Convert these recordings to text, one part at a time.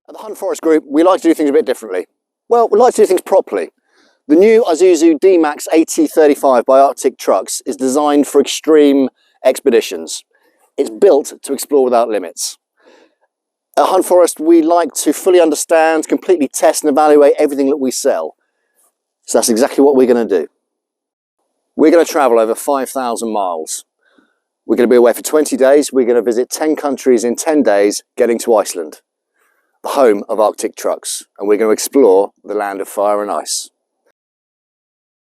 At the Hunt Forest Group, we like to do things a bit differently. Well, we like to do things properly. The new Isuzu D-Max AT35 by Arctic Trucks is designed for extreme expeditions. It's built to explore without limits. At Hunt Forest, we like to fully understand, completely test and evaluate everything that we sell. So that's exactly what we're going to do. We're going to travel over 5,000 miles. We're going to be away for 20 days. We're going to visit 10 countries in 10 days, getting to Iceland, the home of Arctic Trucks, and we're going to explore the land of fire and ice.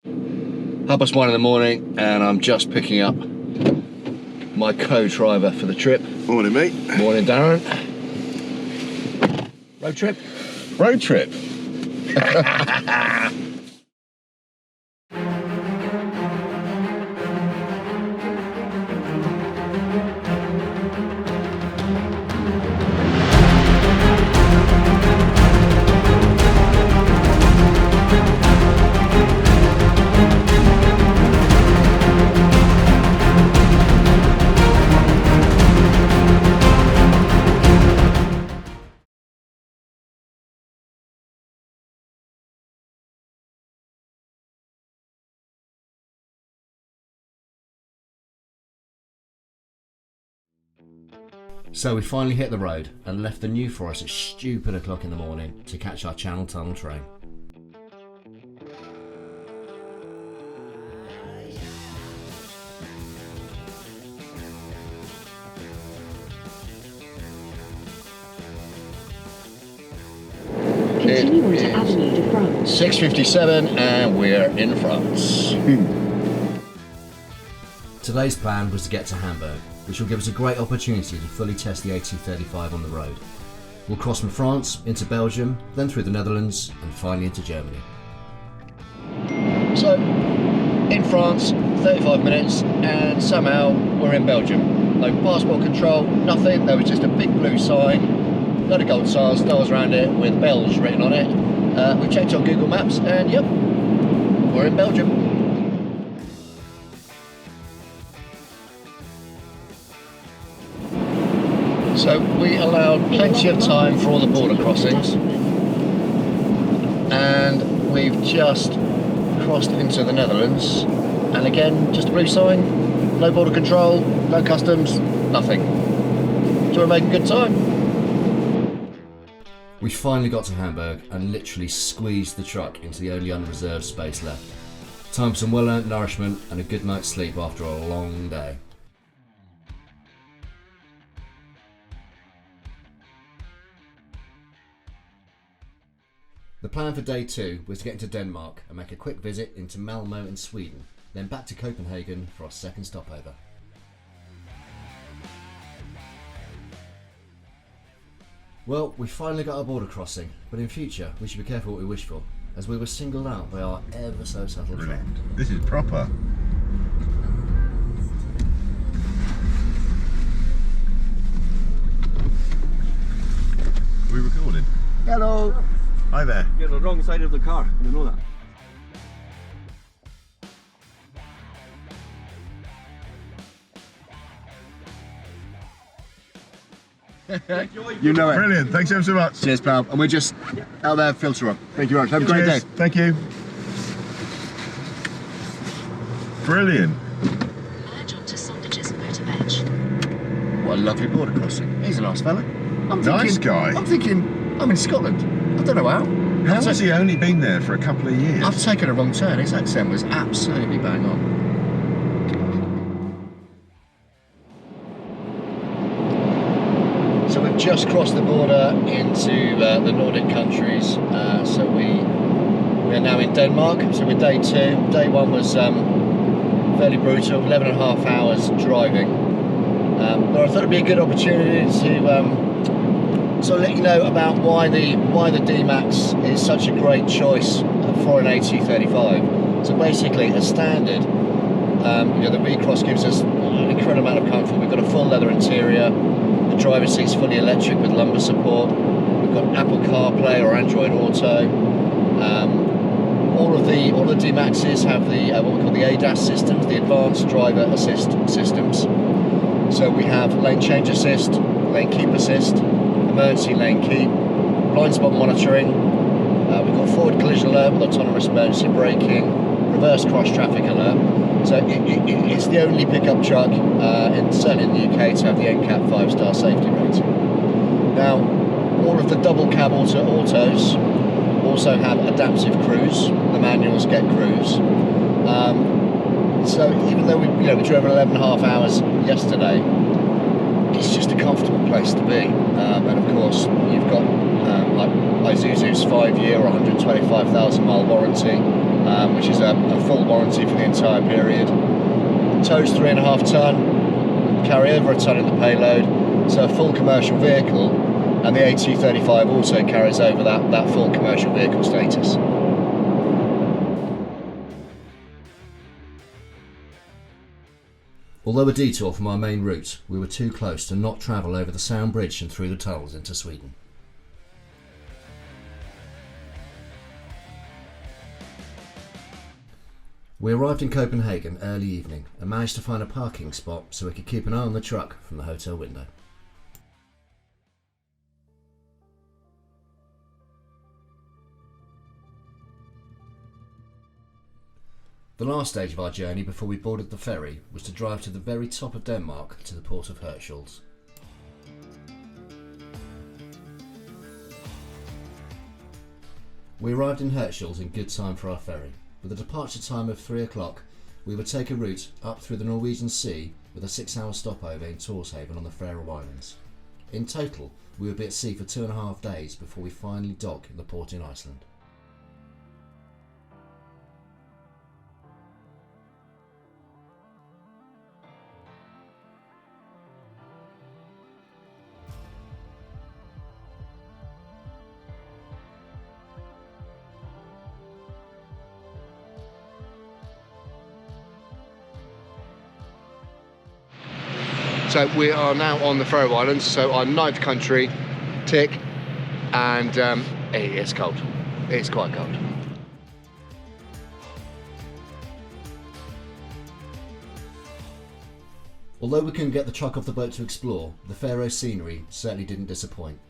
1:30 in the morning, and I'm just picking up my co-driver for the trip. Morning, mate. Morning, Darren. Road trip? Road trip. So we finally hit the road and left the New Forest at stupid o'clock in the morning to catch our Channel Tunnel train. Continue to Avenue de France. 6:57 and we're in France. Today's plan was to get to Hamburg, which will give us a great opportunity to fully test the AT35 on the road. We'll cross from France into Belgium, then through the Netherlands and finally into Germany. So, in France, 35 minutes, and somehow we're in Belgium. No passport control, nothing, there was just a big blue sign, load of gold stars around it with Belge written on it. We checked on Google Maps and yep, we're in Belgium. So we allowed plenty of time for all the border crossings, and we've just crossed into the Netherlands, and again just a blue sign, no border control, no customs, nothing. So we're making good time. We finally got to Hamburg and literally squeezed the truck into the only unreserved space left. Time for some well-earned nourishment and a good night's sleep after a long day. The plan for day 2 was to get into Denmark and make a quick visit into Malmö in Sweden, then back to Copenhagen for our second stopover. Well, we finally got our border crossing, but in future we should be careful what we wish for, as we were singled out by our ever so subtle truck. This is proper. Are we recording? Hello! Hi there. You're the wrong side of the car, you know that. You know it. Brilliant, thanks ever so much. Cheers, pal. And we're just out there, filter up. Thank you very much. Have a great day. Thank you. Brilliant. Merge onto Sondage's motor bench. What a lovely border crossing. He's a nice fella. Nice guy. I'm thinking, I'm in Scotland. I don't know how. How has he only been there for a couple of years? I've taken a wrong turn. His accent was absolutely bang on. So we've just crossed the border into the Nordic countries. So we are now in Denmark. So we're day 2. Day 1 was fairly brutal, 11.5 hours driving. But I thought it'd be a good opportunity to so I'll let you know about why the D-Max is such a great choice for an AT35. So basically, as standard, the recross gives us an incredible amount of comfort. We've got a full leather interior, the driver's seat's fully electric with lumbar support, we've got Apple CarPlay or Android Auto. All of the D-Maxes have the what we call the ADAS systems, the Advanced Driver Assist systems. So we have lane change assist, lane keep assist, emergency lane keep, blind spot monitoring. We've got forward collision alert with autonomous emergency braking, reverse cross traffic alert. So it's the only pickup truck, certainly in the UK, to have the NCAP 5-star safety rating. Now, all of the double cab autos also have adaptive cruise. The manuals get cruise. So even though we drove 11.5 hours yesterday, it's just a comfortable place to be. And of course, you've got like Isuzu's 5-year or 125,000 mile warranty, which is a full warranty for the entire period. Tow's 3.5 tonne, carry over a tonne in the payload, so a full commercial vehicle, and the AT35 also carries over that full commercial vehicle status. Although a detour from our main route, we were too close to not travel over the Sound Bridge and through the tunnels into Sweden. We arrived in Copenhagen early evening and managed to find a parking spot so we could keep an eye on the truck from the hotel window. The last stage of our journey before we boarded the ferry was to drive to the very top of Denmark to the port of Hirtshals. We arrived in Hirtshals in good time for our ferry. With a departure time of 3 o'clock, we would take a route up through the Norwegian Sea with a 6-hour stopover in Torshaven on the Faroe Islands. In total, we would be at sea for 2.5 days before we finally dock in the port in Iceland. So we are now on the Faroe Islands, so our 9th country, tick, and it's cold. It's quite cold. Although we couldn't get the truck off the boat to explore, the Faroe scenery certainly didn't disappoint,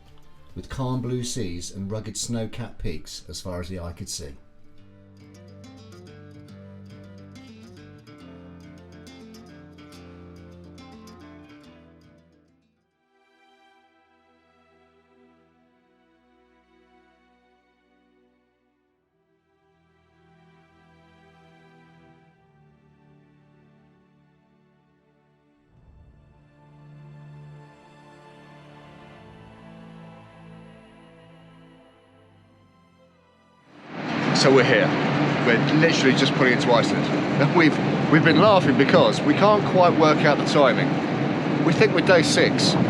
with calm blue seas and rugged snow-capped peaks as far as the eye could see. So we're here. We're literally just putting into Iceland. And we've been laughing because we can't quite work out the timing. We think we're day 6. But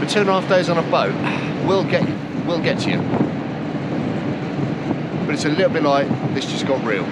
2.5 days on a boat, we'll get to you. But it's a little bit like this just got real.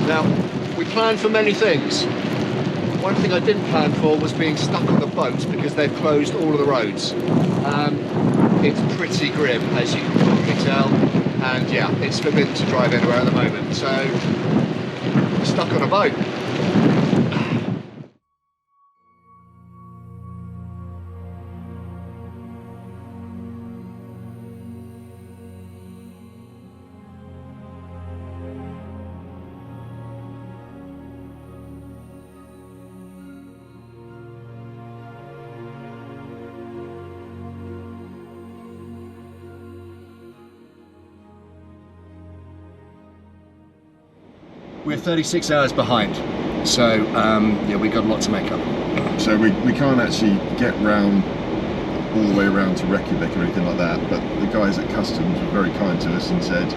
Now, we planned for many things. One thing I didn't plan for was being stuck on the boat because they've closed all of the roads. It's pretty grim, as you can probably tell, and yeah, it's forbidden to drive anywhere at the moment, so we're stuck on a boat. We're 36 hours behind, so yeah, we've got a lot to make up. So we can't actually get round all the way around to Reykjavik or anything like that, but the guys at Customs were very kind to us and said,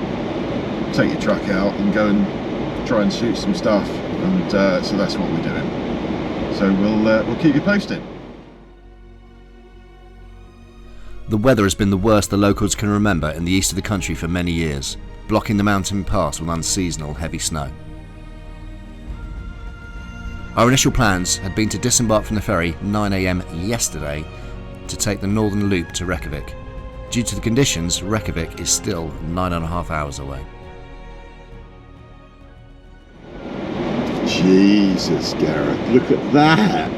take your truck out and go and try and shoot some stuff, and so that's what we're doing. So we'll keep you posted. The weather has been the worst the locals can remember in the east of the country for many years, blocking the mountain pass with unseasonal heavy snow. Our initial plans had been to disembark from the ferry 9 AM yesterday to take the northern loop to Reykjavik. Due to the conditions, Reykjavik is still 9.5 hours away. Jesus, Gareth, look at that!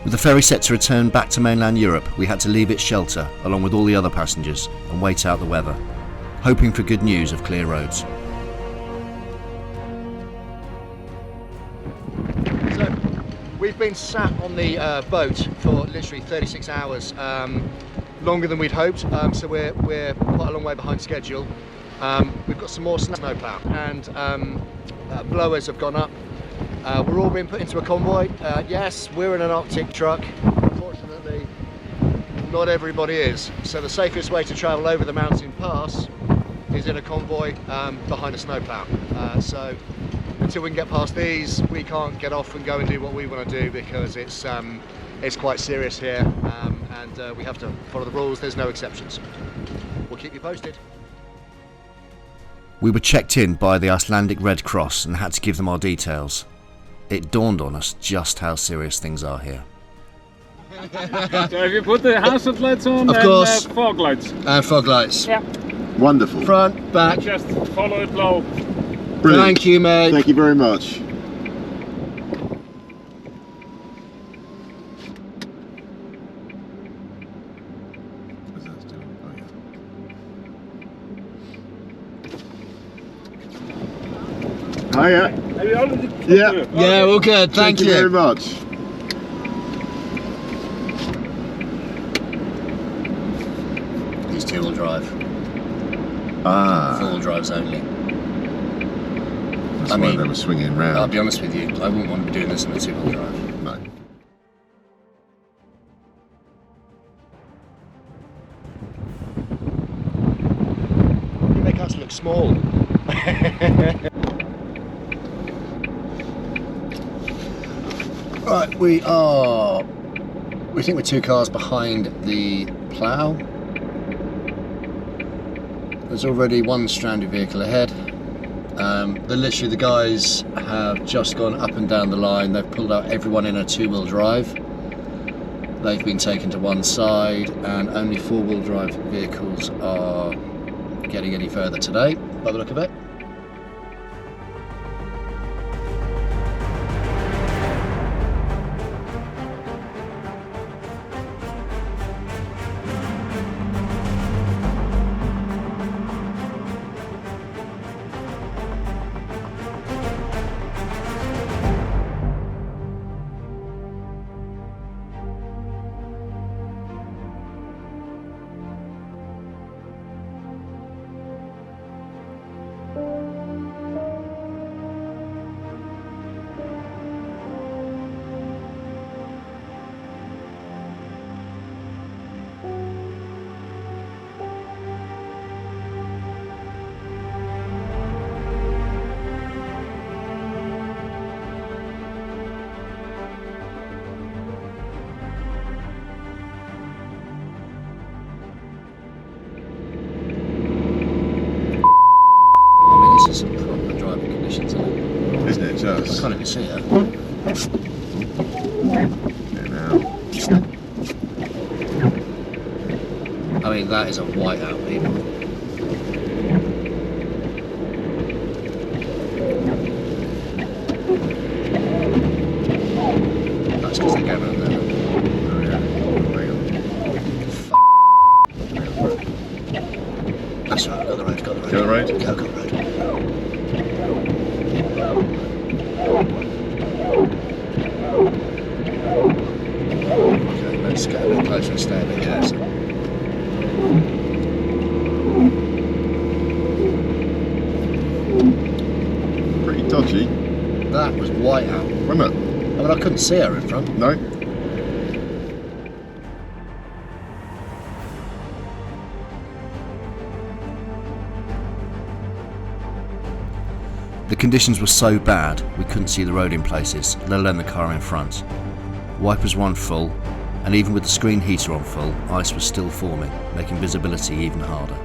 With the ferry set to return back to mainland Europe, we had to leave its shelter along with all the other passengers and wait out the weather, hoping for good news of clear roads. So, we've been sat on the boat for literally 36 hours, longer than we'd hoped, so we're quite a long way behind schedule. We've got some more snowplow and blowers have gone up. We're all being put into a convoy. Yes, we're in an Arctic truck. Unfortunately, not everybody is. So the safest way to travel over the mountain pass is in a convoy behind a snowplow. So until we can get past these, we can't get off and go and do what we want to do because it's quite serious here, and we have to follow the rules. There's no exceptions. We'll keep you posted. We were checked in by the Icelandic Red Cross and had to give them our details. It dawned on us just how serious things are here. So if you put the hazard lights on, of course, fog lights. And fog lights. Yeah. Wonderful. Front, back. Just follow it low. Brilliant. Thank you, mate. Thank you very much. Hiya. Have you already? Yeah. Yeah, all good. Thank you very much. These two-wheel drive. Ah. Four-wheel drives only. That's why they were swinging round. I'll be honest with you, I wouldn't want to be doing this in a two-wheel drive. No. You make us look small. Right, we think we're 2 cars behind the plough. There's already one stranded vehicle ahead. Literally the guys have just gone up and down the line. They've pulled out everyone in a 2-wheel drive. They've been taken to one side, and only 4-wheel drive vehicles are getting any further today, by the look of it. This is some proper driving conditions, isn't it? Isn't it just? I can't even see it. Yeah, now. I mean, that is a whiteout, people. That's because they're going around there. Oh, yeah. Hang on. That's right, got the road, got the road. Got the road? Yeah, got the road. Okay, let's get a bit closer and stay a bit closer. Pretty dodgy. That was whiteout. Wasn't it? I mean, I couldn't see her in front. No? The conditions were so bad we couldn't see the road in places, let alone the car in front. Wipers were on full, and even with the screen heater on full, ice was still forming, making visibility even harder.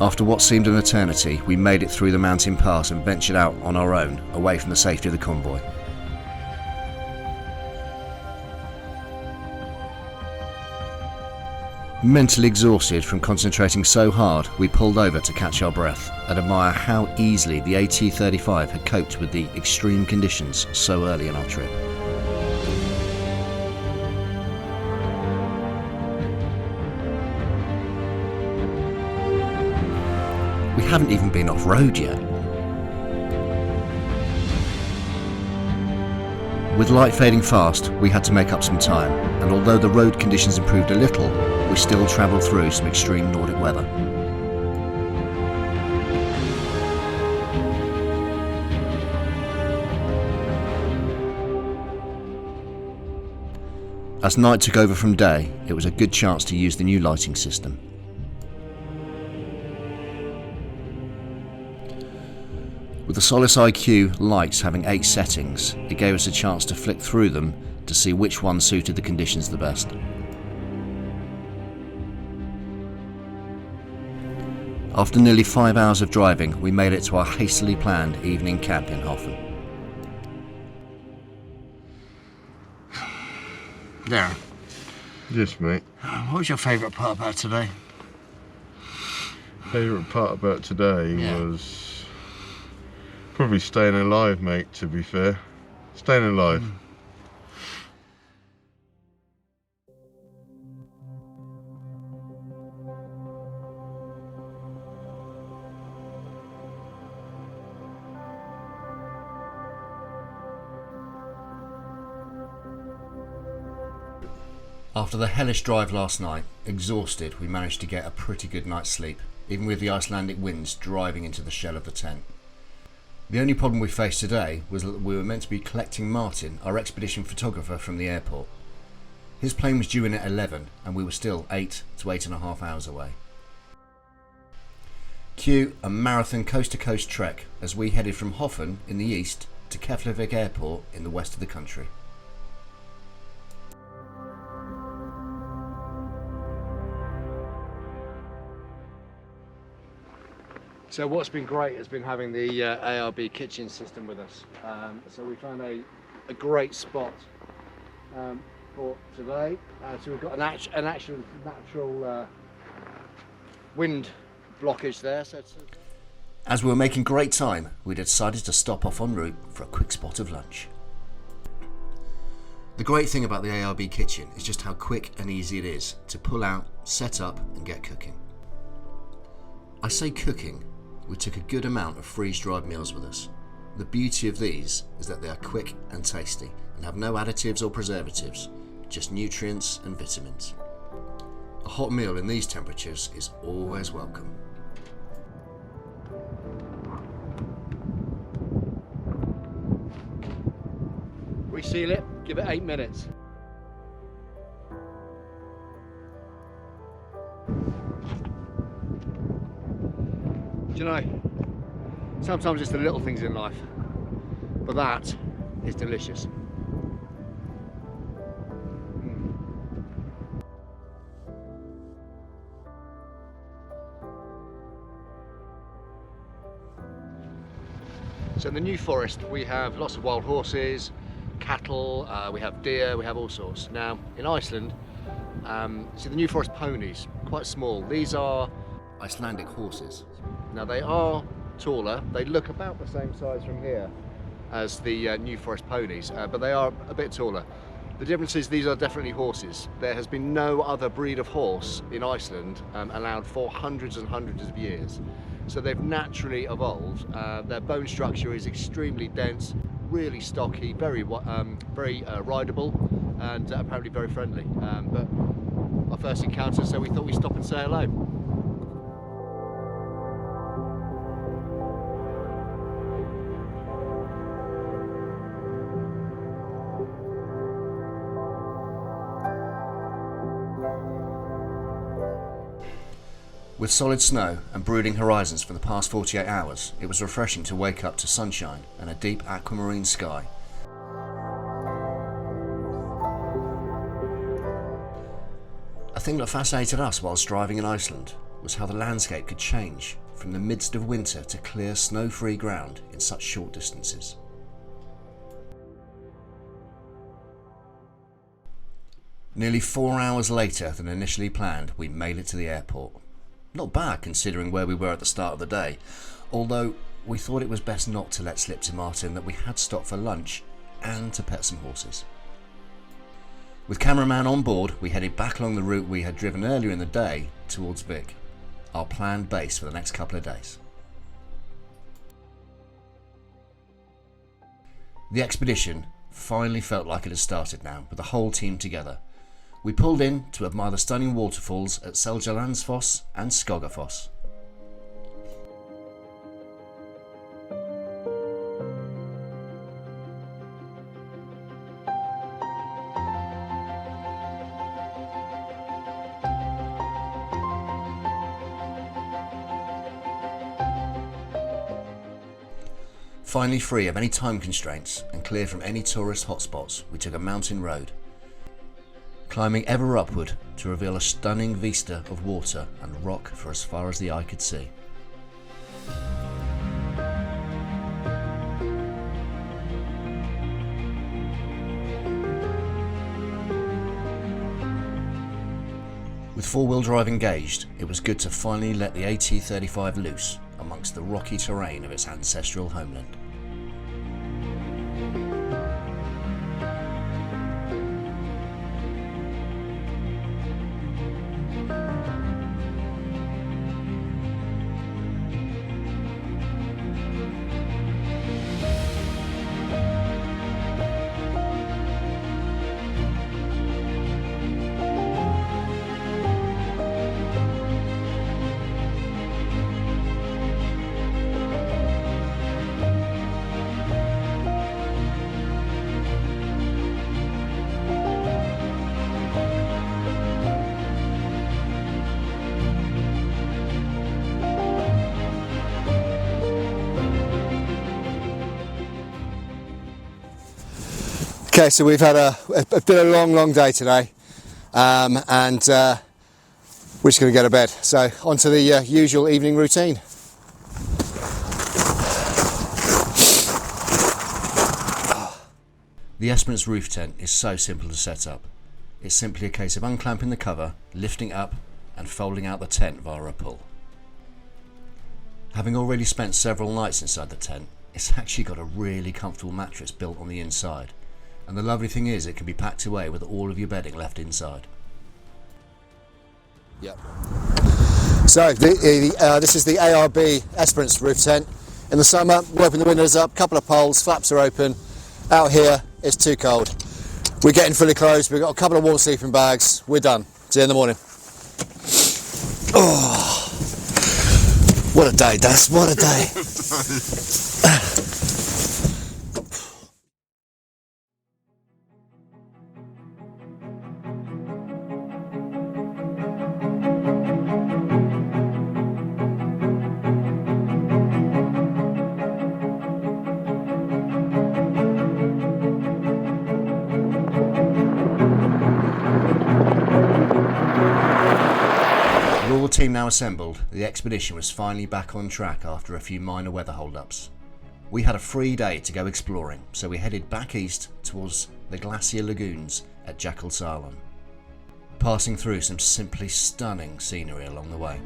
After what seemed an eternity, we made it through the mountain pass and ventured out on our own, away from the safety of the convoy. Mentally exhausted from concentrating so hard, we pulled over to catch our breath and admire how easily the AT35 had coped with the extreme conditions so early in our trip. We haven't even been off-road yet. With light fading fast, we had to make up some time, and although the road conditions improved a little, we still travelled through some extreme Nordic weather. As night took over from day, it was a good chance to use the new lighting system. With the Solus IQ lights having 8 settings, it gave us a chance to flick through them to see which one suited the conditions the best. After nearly 5 hours of driving, we made it to our hastily planned evening camp in Hoffen. Darren, Yes, mate. what was your favourite part about today? Favourite part about today Yeah. was probably staying alive, mate, to be fair. Staying alive. After the hellish drive last night, exhausted, we managed to get a pretty good night's sleep, even with the Icelandic winds driving into the shell of the tent. The only problem we faced today was that we were meant to be collecting Martin, our expedition photographer, from the airport. His plane was due in at 11 and we were still 8 to 8.5 hours away. Cue a marathon coast-to-coast trek as we headed from Hoffen in the east to Keflavik Airport in the west of the country. So what's been great has been having the ARB kitchen system with us. So we found a great spot for today. So we've got an actual natural wind blockage there. As we were making great time, we decided to stop off en route for a quick spot of lunch. The great thing about the ARB kitchen is just how quick and easy it is to pull out, set up and get cooking. I say cooking, we took a good amount of freeze-dried meals with us. The beauty of these is that they are quick and tasty and have no additives or preservatives, just nutrients and vitamins. A hot meal in these temperatures is always welcome. Reseal it, give it 8 minutes. Do you know, sometimes it's the little things in life, but that is delicious. So in the New Forest we have lots of wild horses, cattle, we have deer, we have all sorts. Now in Iceland, see the New Forest ponies, quite small. These are Icelandic horses. Now they are taller, they look about the same size from here as the New Forest ponies, but they are a bit taller. The difference is these are definitely horses. There has been no other breed of horse in Iceland allowed for hundreds and hundreds of years. So they've naturally evolved. Their bone structure is extremely dense, really stocky, very rideable, and apparently very friendly. But our first encounter, so we thought we'd stop and say hello. With solid snow and brooding horizons for the past 48 hours, it was refreshing to wake up to sunshine and a deep aquamarine sky. A thing that fascinated us whilst driving in Iceland was how the landscape could change from the midst of winter to clear snow-free ground in such short distances. Nearly 4 hours later than initially planned, we made it to the airport. Not bad considering where we were at the start of the day, although we thought it was best not to let slip to Martin that we had stopped for lunch and to pet some horses. With cameraman on board, we headed back along the route we had driven earlier in the day towards Vic, our planned base for the next couple of days. The expedition finally felt like it had started now, with the whole team together. We pulled in to admire the stunning waterfalls at Seljalandsfoss and Skogafoss. Finally free of any time constraints and clear from any tourist hotspots, we took a mountain road, climbing ever upward to reveal a stunning vista of water and rock for as far as the eye could see. With four-wheel drive engaged, it was good to finally let the AT35 loose amongst the rocky terrain of its ancestral homeland. Okay, so we've had it's been a long day today, and we're just going to go to bed. So on to the usual evening routine. The Esperance roof tent is so simple to set up. It's simply a case of unclamping the cover, lifting up and folding out the tent via a pull. Having already spent several nights inside the tent, it's actually got a really comfortable mattress built on the inside. And the lovely thing is it can be packed away with all of your bedding left inside. Yep. So this is the ARB Esperance roof tent. In the summer, we open the windows up, couple of poles, flaps are open. Out here, it's too cold. We're getting fully clothed, we've got a couple of warm sleeping bags, we're done. See you in the morning. Oh, what a day, Daz, what a day. Team now assembled, the expedition was finally back on track after a few minor weather hold-ups. We had a free day to go exploring, so we headed back east towards the glacier lagoons at Jakkalsalan, passing through some simply stunning scenery along the way.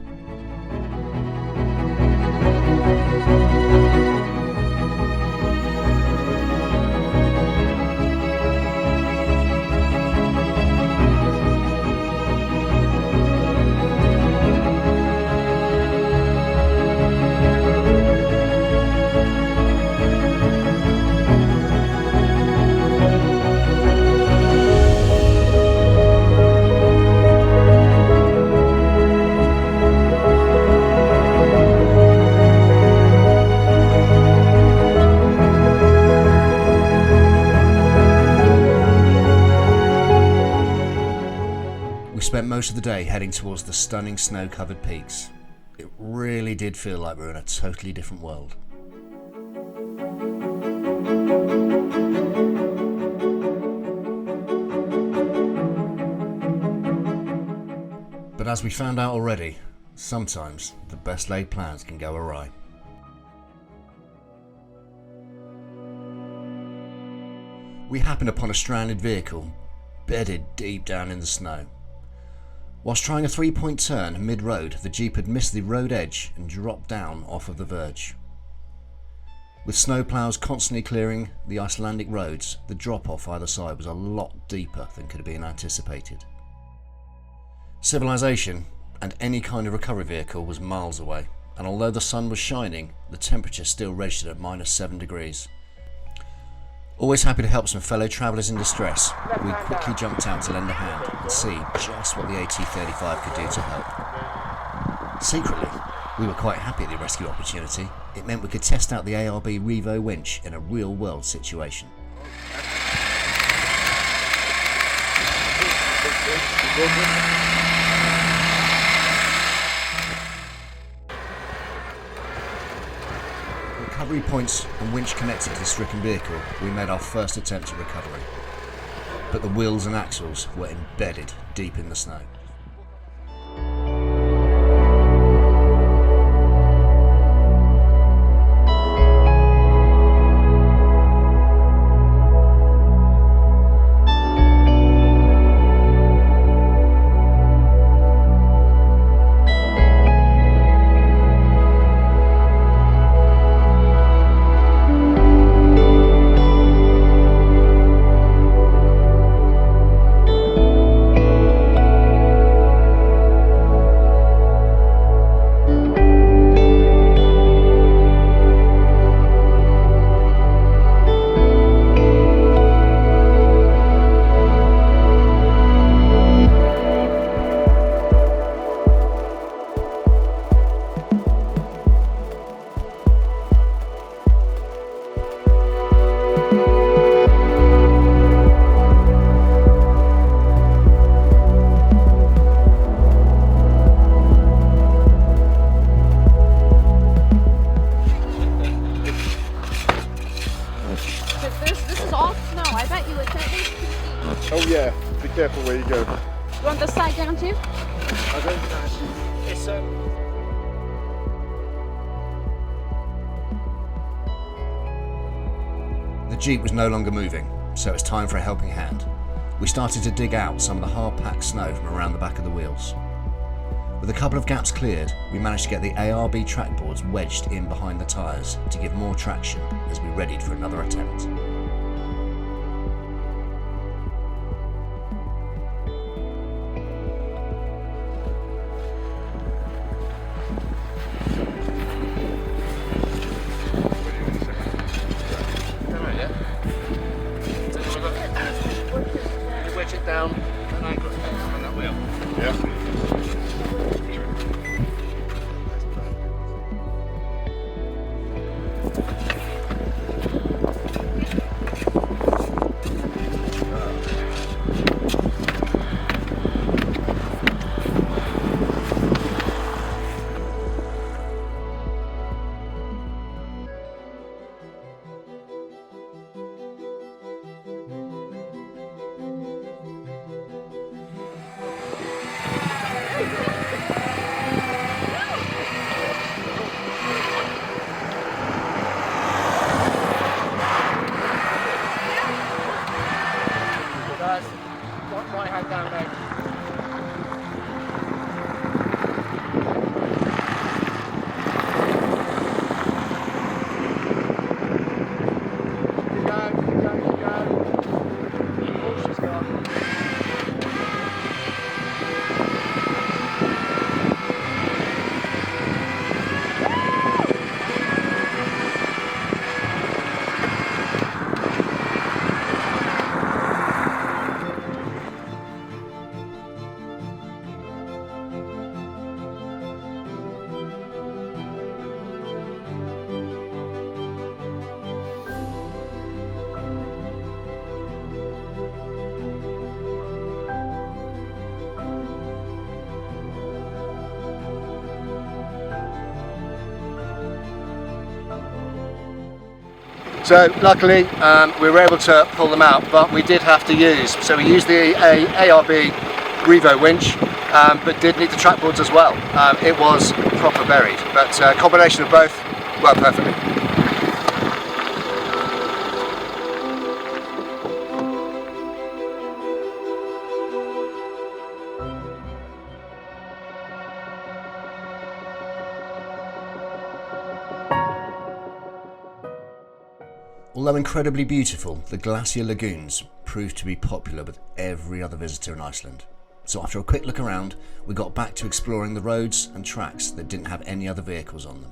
Spent most of the day heading towards the stunning snow-covered peaks. It really did feel like we were in a totally different world. But as we found out already, Sometimes the best laid plans can go awry. We happened upon a stranded vehicle, bedded deep down in the snow. Whilst trying a 3-point turn mid-road, the Jeep had missed the road edge and dropped down off of the verge. With snowplows constantly clearing the Icelandic roads, the drop-off either side was a lot deeper than could have been anticipated. Civilization and any kind of recovery vehicle was miles away, and although the sun was shining, the temperature still registered at -7 degrees. Always happy to help some fellow travellers in distress, we quickly jumped out to lend a hand and see just what the AT35 could do to help. Secretly, we were quite happy at the rescue opportunity. It meant we could test out the ARB Revo winch in a real-world situation. Recovery points and winch connected to the stricken vehicle, we made our first attempt at recovery. But the wheels and axles were embedded deep in the snow. Oh yeah, be careful where you go. You want this side down too? I don't actually. It's The Jeep was no longer moving, so it was time for a helping hand. We started to dig out some of the hard-packed snow from around the back of the wheels. With a couple of gaps cleared, we managed to get the ARB track boards wedged in behind the tyres to give more traction as we readied for another attempt. wedge it down and angle it on that wheel. Yeah. Right hand down there. So luckily we were able to pull them out, but we did have to use, so we used the ARB Revo winch but did need the track boards as well. It was proper buried, but a combination of both worked perfectly. Although incredibly beautiful, the glacier lagoons proved to be popular with every other visitor in Iceland. So after a quick look around, we got back to exploring the roads and tracks that didn't have any other vehicles on them.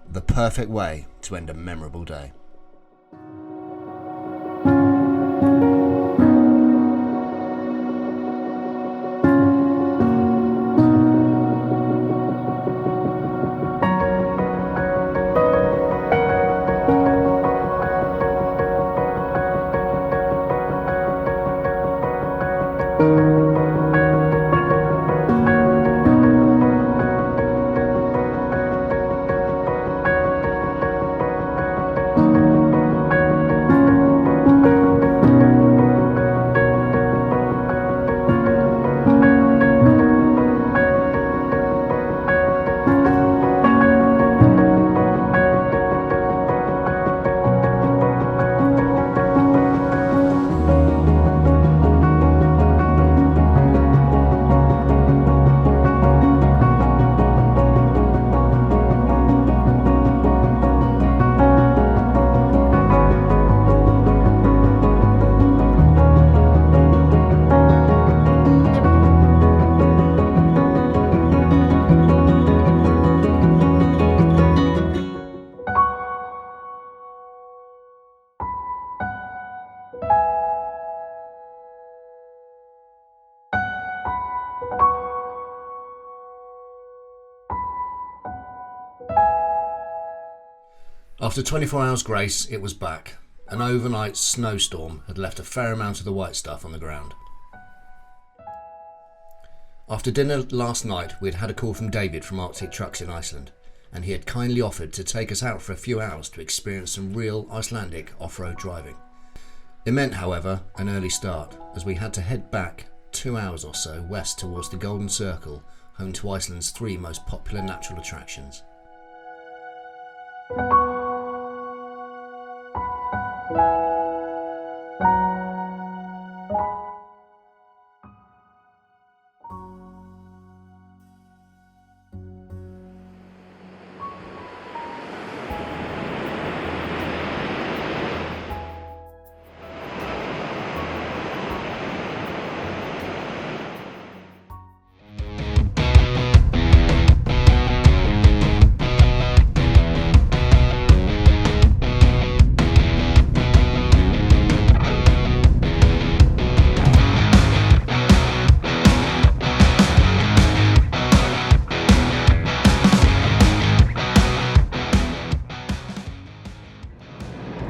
The perfect way to end a memorable day. After 24 hours grace, it was back. An overnight snowstorm had left a fair amount of the white stuff on the ground. After dinner last night, we had had a call from David from Arctic Trucks in Iceland, and he had kindly offered to take us out for a few hours to experience some real Icelandic off-road driving. It meant, however, an early start, as we had to head back 2 hours or so west towards the Golden Circle, home to Iceland's 3 most popular natural attractions.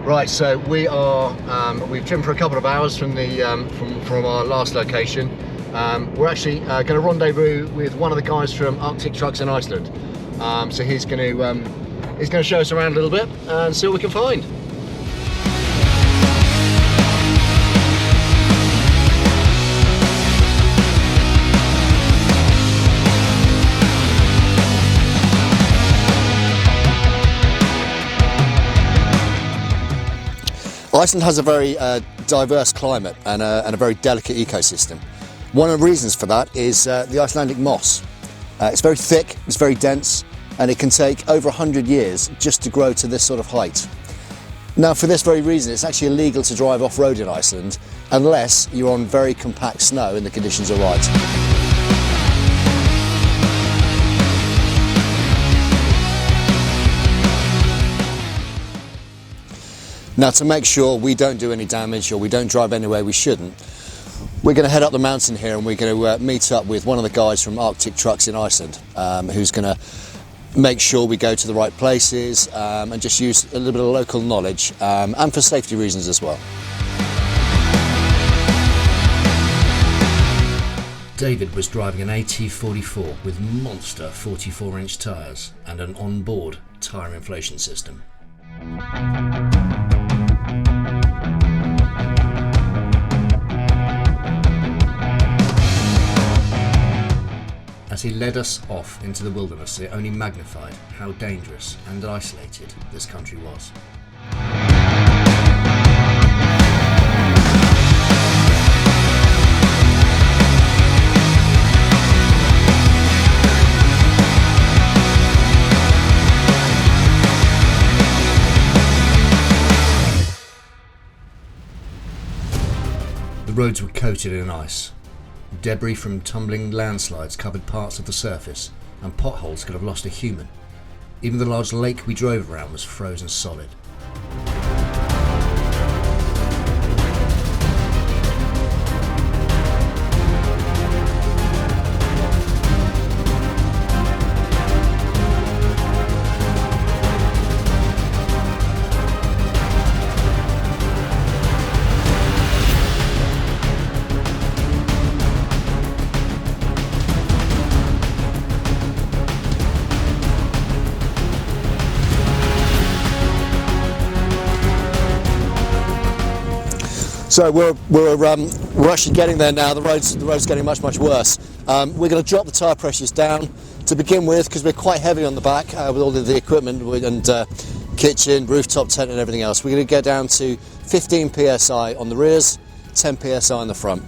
Right, so we are we've driven for a couple of hours from the from our last location. We're actually going to rendezvous with one of the guys from Arctic Trucks in Iceland. So he's going to show us around a little bit and see what we can find. Iceland has a very diverse climate and a very delicate ecosystem. One of the reasons for that is the Icelandic moss. It's very thick, it's very dense, and it can take over 100 years just to grow to this sort of height. Now, for this very reason, it's actually illegal to drive off-road in Iceland unless you're on very compact snow and the conditions are right. Now, to make sure we don't do any damage or we don't drive anywhere we shouldn't, we're going to head up the mountain here and we're going to meet up with one of the guys from Arctic Trucks in Iceland, who's going to make sure we go to the right places and just use a little bit of local knowledge and for safety reasons as well. David was driving an AT34 with monster 44-inch tyres and an onboard tyre inflation system. As he led us off into the wilderness, it only magnified how dangerous and isolated this country was. The roads were coated in ice. Debris from tumbling landslides covered parts of the surface, and potholes could have lost a human. Even the large lake we drove around was frozen solid. So we're actually getting there now. The road's getting much worse. We're going to drop the tyre pressures down to begin with because we're quite heavy on the back with all of the equipment and kitchen, rooftop tent and everything else. We're going to get down to 15 psi on the rears, 10 psi on the front.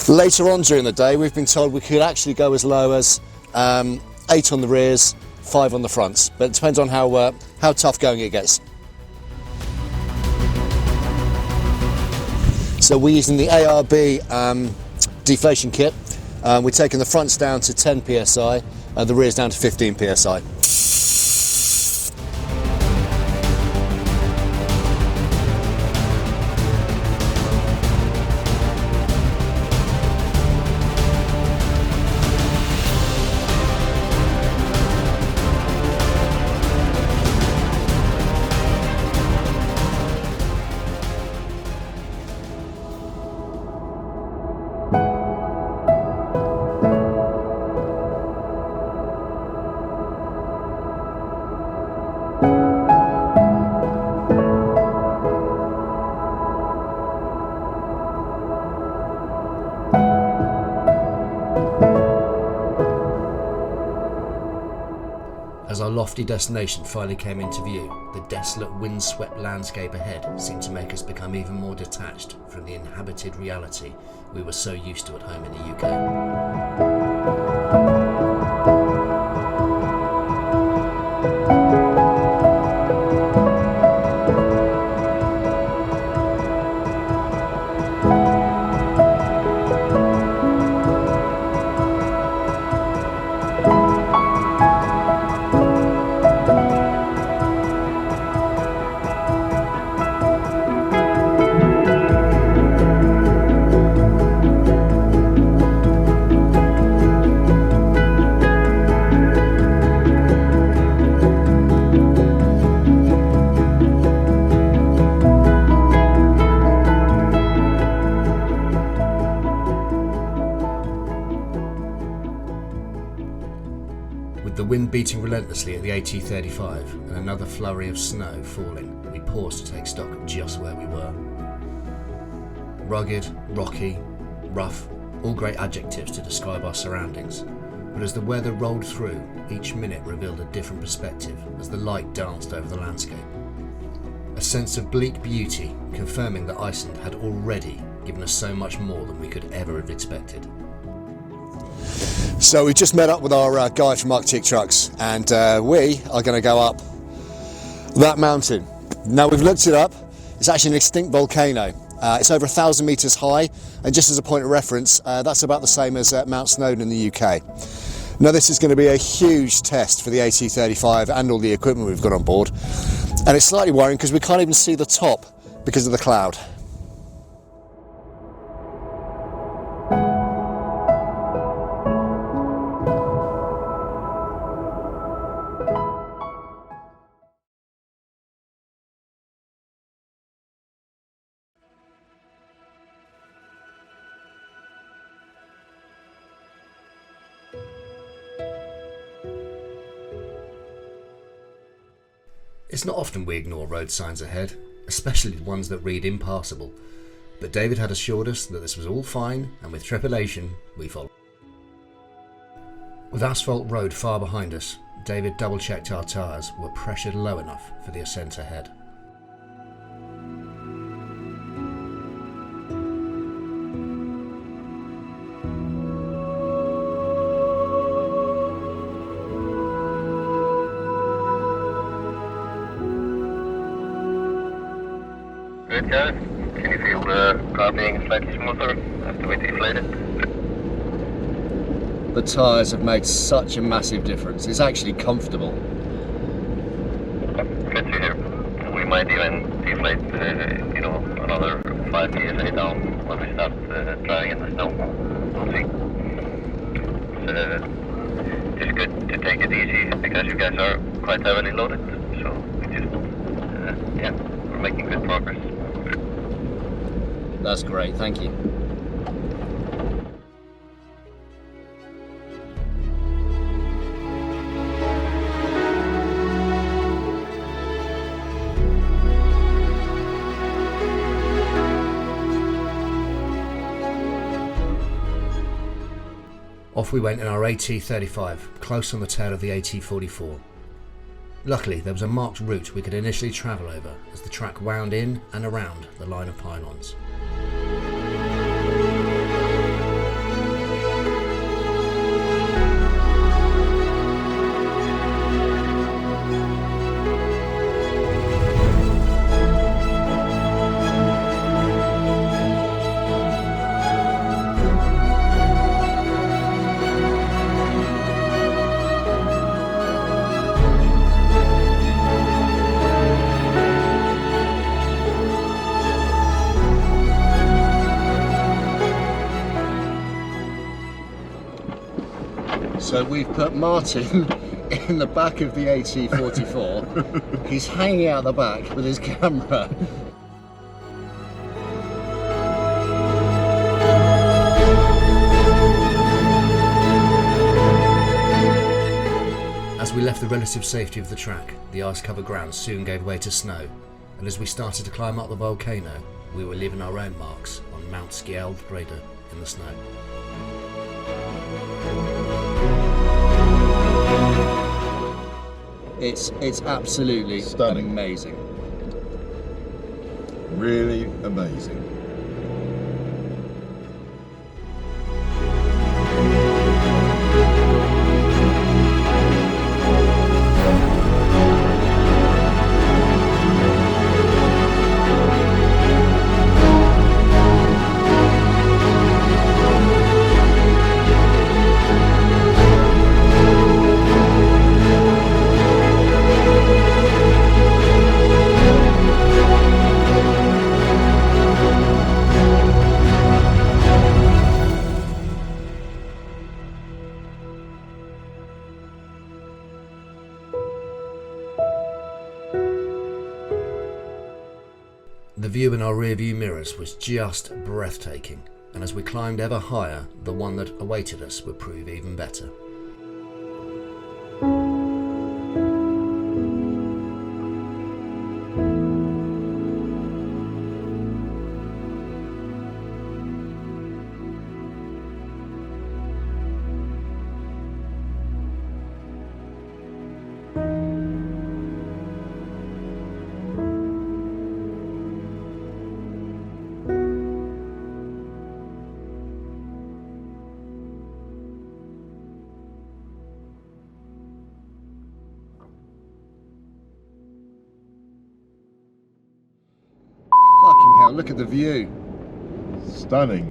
Later on during the day, we've been told we could actually go as low as 8 on the rears, 5 on the fronts, but it depends on how tough going it gets. So we're using the ARB deflation kit. We're taking the fronts down to 10 psi, the rears down to 15 psi. As our lofty destination finally came into view, the desolate wind-swept landscape ahead seemed to make us become even more detached from the inhabited reality we were so used to at home in the UK. The wind beating relentlessly at the AT35 and another flurry of snow falling, we paused to take stock of just where we were. Rugged, rocky, rough, all great adjectives to describe our surroundings, but as the weather rolled through, each minute revealed a different perspective as the light danced over the landscape. A sense of bleak beauty, confirming that Iceland had already given us so much more than we could ever have expected. So we just met up with our guy from Arctic Trucks, and we are going to go up that mountain. Now we've looked it up, it's actually an extinct volcano. It's over 1,000 metres high, and just as a point of reference, that's about the same as Mount Snowdon in the UK. Now this is going to be a huge test for the AT35 and all the equipment we've got on board, and it's slightly worrying because we can't even see the top because of the cloud. It's not often we ignore road signs ahead, especially the ones that read impassable, but David had assured us that this was all fine, and with trepidation we followed. With asphalt road far behind us, David double-checked our tyres were pressured low enough for the ascent ahead. Good, guys. Can you feel the car being slightly smoother after we deflated? The tyres have made such a massive difference. It's actually comfortable. Good to hear. We might even deflate, another 5 psi down when we start driving in the snow. We'll see. It's just good to take it easy because you guys are quite heavily loaded. So we just, we're making good progress. That's great, thank you. Off we went in our AT35, close on the tail of the AT44. Luckily, there was a marked route we could initially travel over as the track wound in and around the line of pylons. So we've put Martin in the back of the AT44. He's hanging out the back with his camera. As we left the relative safety of the track, the ice-covered ground soon gave way to snow, and as we started to climb up the volcano, we were leaving our own marks on Mount Skjaldbreidda in the snow. It's absolutely Stunning. amazing. Really amazing. The view in our rear view mirrors was just breathtaking, and as we climbed ever higher, the one that awaited us would prove even better. Fucking hell, look at the view. Stunning.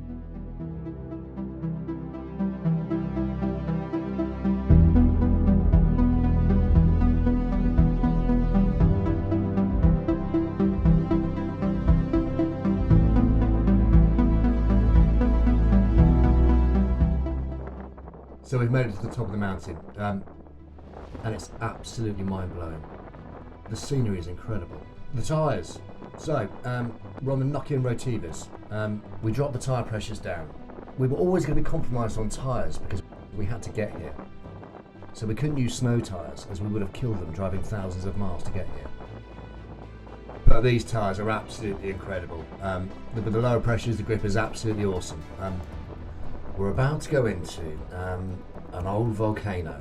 So we've made it to the top of the mountain, and it's absolutely mind-blowing. The scenery is incredible. The tyres. So, we're on the Nokian Rotivas. We dropped the tyre pressures down. We were always going to be compromised on tyres because we had to get here. So we couldn't use snow tyres as we would have killed them driving thousands of miles to get here. But these tyres are absolutely incredible. With the lower pressures, the grip is absolutely awesome. We're about to go into an old volcano,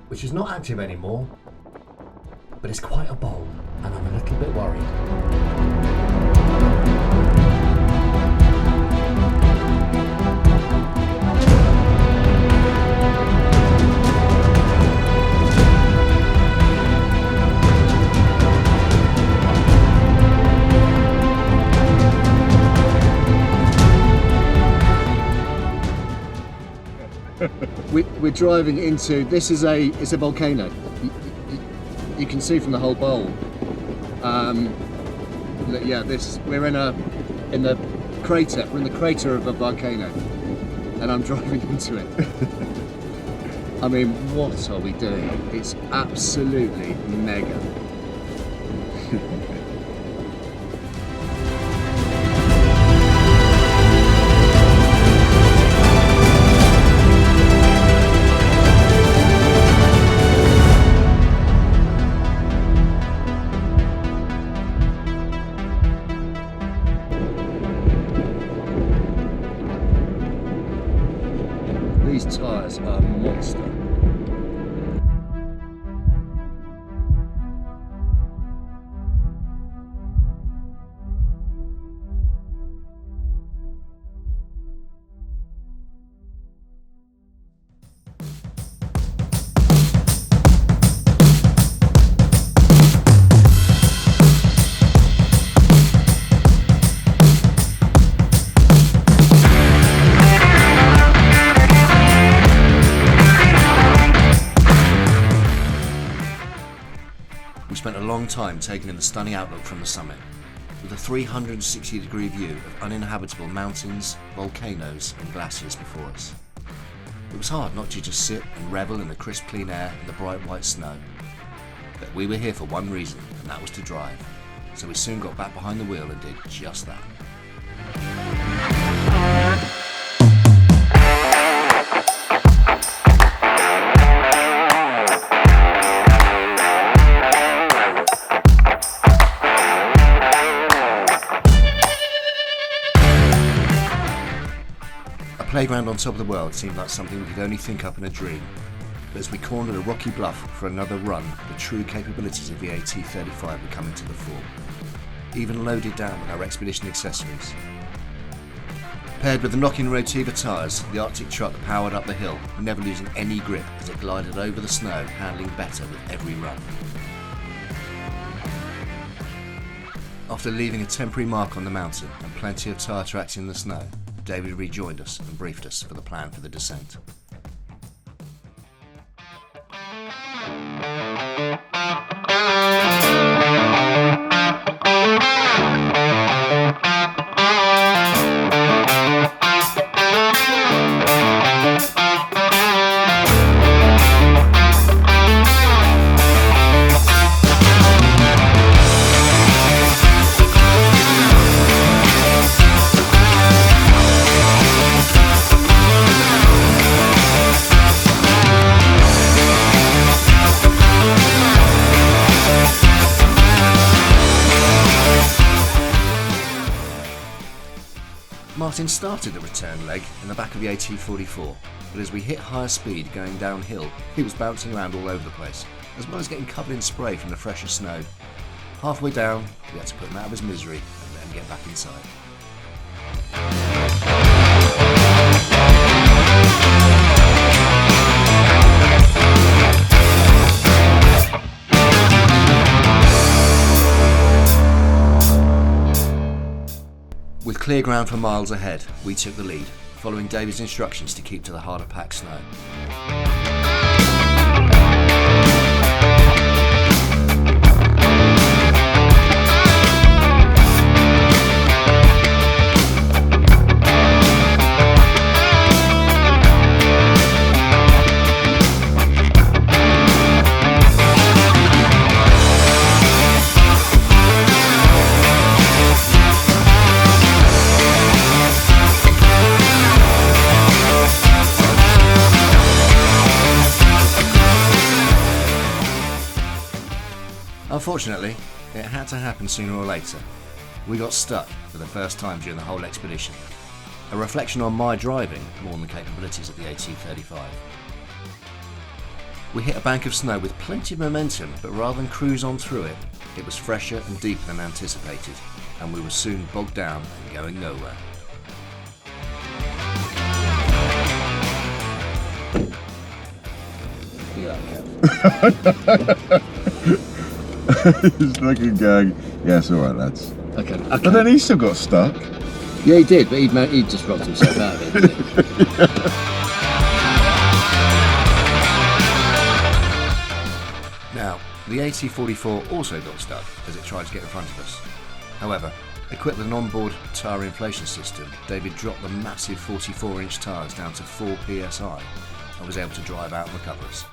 which is not active anymore, but it's quite a bowl, and I'm a little bit worried. We're driving into, it's a volcano. You can see from the whole bowl. Yeah, we're in the crater. We're in the crater of a volcano, and I'm driving into it. I mean, what are we doing? It's absolutely mega. These tyres are a monster. We spent a long time taking in the stunning outlook from the summit, with a 360-degree view of uninhabitable mountains, volcanoes and glaciers before us. It was hard not to just sit and revel in the crisp clean air and the bright white snow. But we were here for one reason, and that was to drive. So we soon got back behind the wheel and did just that. A playground on top of the world seemed like something we could only think up in a dream. But as we cornered a rocky bluff for another run, the true capabilities of the AT35 were coming to the fore, even loaded down with our expedition accessories. Paired with the knocking Rotiva tyres, the Arctic truck powered up the hill, never losing any grip as it glided over the snow, handling better with every run. After leaving a temporary mark on the mountain and plenty of tyre tracks in the snow, David rejoined us and briefed us for the plan for the descent. Martin started the return leg in the back of the AT44, but as we hit higher speed going downhill, he was bouncing around all over the place, as well as getting covered in spray from the fresher snow. Halfway down, we had to put him out of his misery and let him get back inside. With clear ground for miles ahead, we took the lead, following David's instructions to keep to the harder packed snow. Unfortunately, it had to happen sooner or later. We got stuck for the first time during the whole expedition. A reflection on my driving more than the capabilities of the AT35. We hit a bank of snow with plenty of momentum, but rather than cruise on through it, it was fresher and deeper than anticipated, and we were soon bogged down and going nowhere. He's looking going, yeah, it's alright, lads. Okay. But then he still got stuck. Yeah, he did, but he just rocked himself out of it, didn't he? Now, the AT44 also got stuck as it tried to get in front of us. However, equipped with an onboard tyre inflation system, David dropped the massive 44-inch tyres down to 4 psi and was able to drive out and recover us.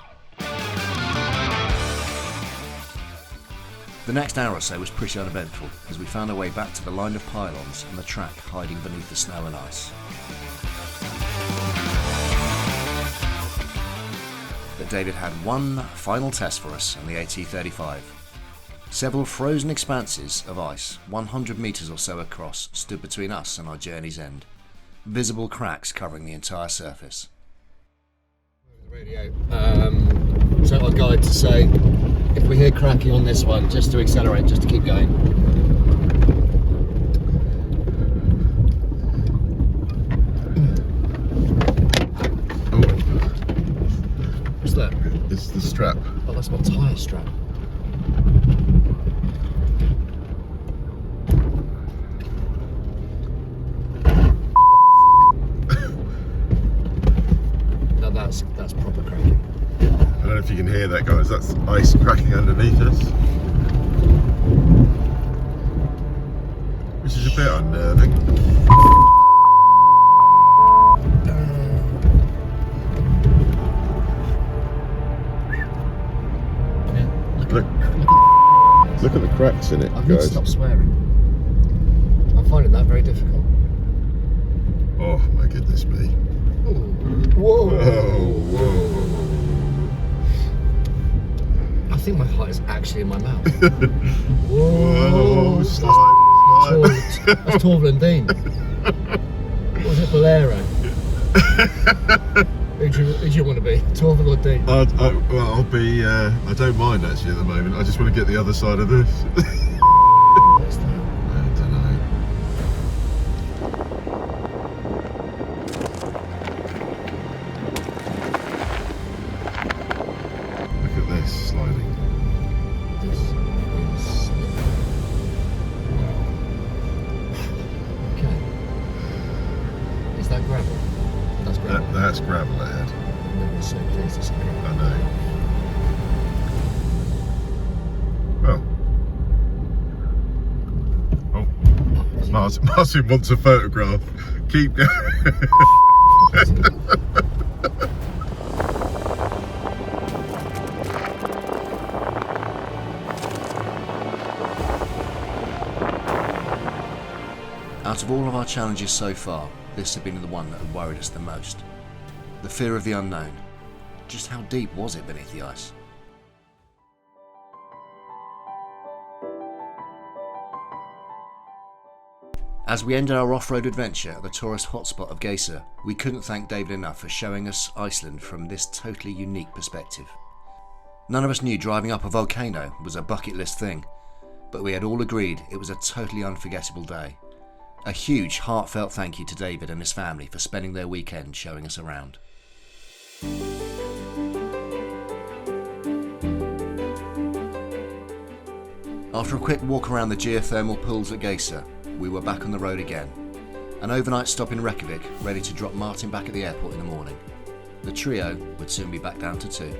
The next hour or so was pretty uneventful as we found our way back to the line of pylons and the track hiding beneath the snow and ice. But David had one final test for us on the AT35. Several frozen expanses of ice, 100 metres or so across, stood between us and our journey's end. Visible cracks covering the entire surface. Radio. So our guide to say, if we hear cracking on this one, just to accelerate, just to keep going. What's that? It's the strap. Oh, that's my tyre strap. Now that's proper cracking. I don't know if you can hear that, guys. That's ice cracking underneath us, which is a bit unnerving. Look at the cracks in it, I need to guys. stop swearing. I'm finding that very difficult. Oh my goodness me. Whoa. Whoa. I think my heart is actually in my mouth. Whoa, slide. That's Torval and Dean. What was it, Bolero? Who do you want to be, Torval or Dean? Well, I'll be, I don't mind actually at the moment. I just want to get the other side of this. What's that? I don't know. Look at this sliding. This is... Wow. Okay. Is that gravel? That's gravel. That's gravel ahead. I'm never so pleased to see gravel. I know. Well. Oh. Martin wants a photograph. Keep going. Out of all of our challenges so far, this had been the one that had worried us the most. The fear of the unknown. Just how deep was it beneath the ice? As we ended our off-road adventure at the tourist hotspot of Geyser, we couldn't thank David enough for showing us Iceland from this totally unique perspective. None of us knew driving up a volcano was a bucket list thing, but we had all agreed it was a totally unforgettable day. A huge heartfelt thank you to David and his family for spending their weekend showing us around. After a quick walk around the geothermal pools at Geyser, we were back on the road again. An overnight stop in Reykjavik, ready to drop Martin back at the airport in the morning. The trio would soon be back down to 2.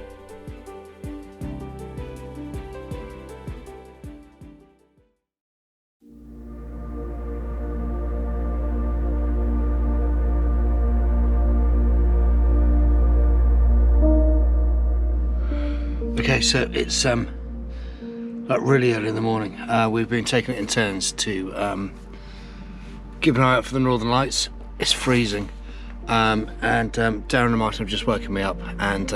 Okay, so it's like really early in the morning. We've been taking it in turns to keep an eye out for the northern lights. It's freezing, and Darren and Martin have just woken me up, and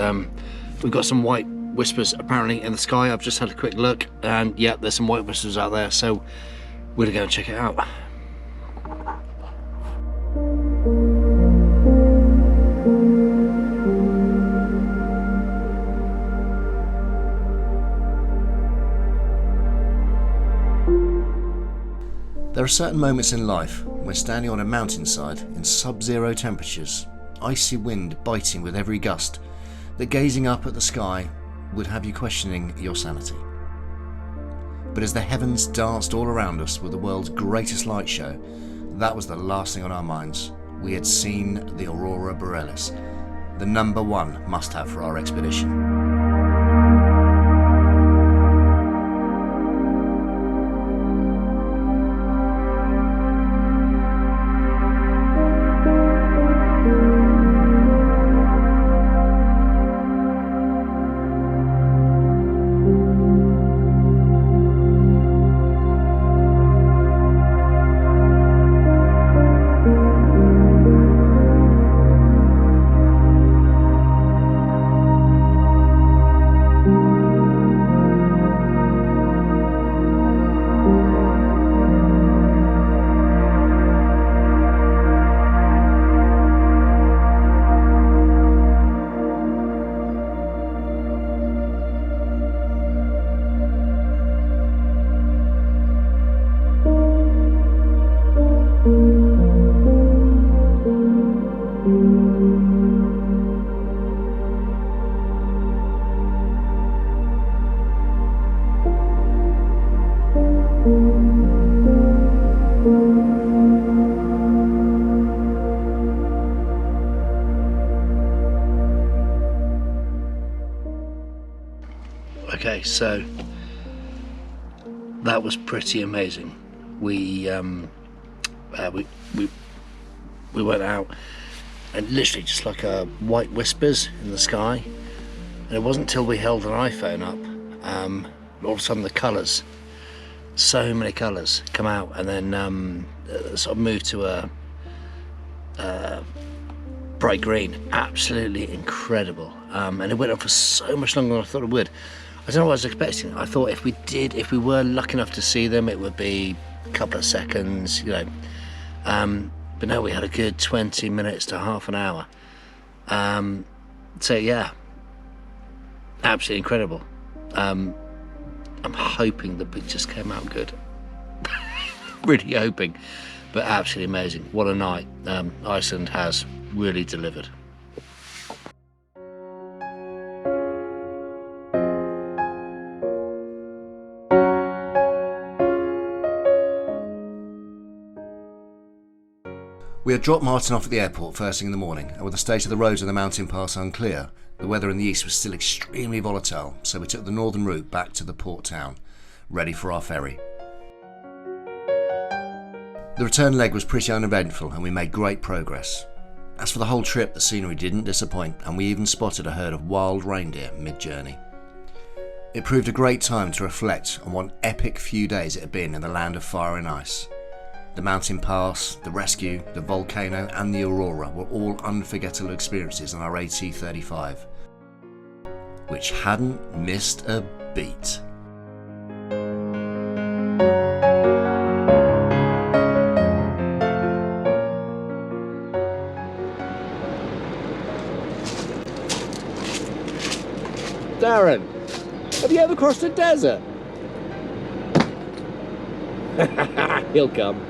we've got some white whispers apparently in the sky. I've just had a quick look, and yeah, there's some white whispers out there, so we're gonna go and check it out. There are certain moments in life when standing on a mountainside in sub-zero temperatures, icy wind biting with every gust, that gazing up at the sky would have you questioning your sanity. But as the heavens danced all around us with the world's greatest light show, that was the last thing on our minds. We had seen the Aurora Borealis, the #1 must-have for our expedition. Okay, so that was pretty amazing. We went out and literally just like a white whispers in the sky, and it wasn't until we held an iPhone up, all of a sudden the colours, so many colours come out, and then sort of moved to a bright green. Absolutely incredible, and it went on for so much longer than I thought it would. I don't know what I was expecting. I thought if we were lucky enough to see them, it would be a couple of seconds, you know. But no, we had a good 20 minutes to half an hour. So yeah, absolutely incredible. I'm hoping the pictures came out good. Really hoping, but absolutely amazing. What a night. Iceland has really delivered. We had dropped Martin off at the airport first thing in the morning, and with the state of the roads of the mountain pass unclear, the weather in the east was still extremely volatile, so we took the northern route back to the port town, ready for our ferry. The return leg was pretty uneventful and we made great progress. As for the whole trip, the scenery didn't disappoint, and we even spotted a herd of wild reindeer mid-journey. It proved a great time to reflect on what an epic few days it had been in the land of fire and ice. The mountain pass, the rescue, the volcano and the Aurora were all unforgettable experiences on our AT35, which hadn't missed a beat. Darren, have you ever crossed a desert? He'll come.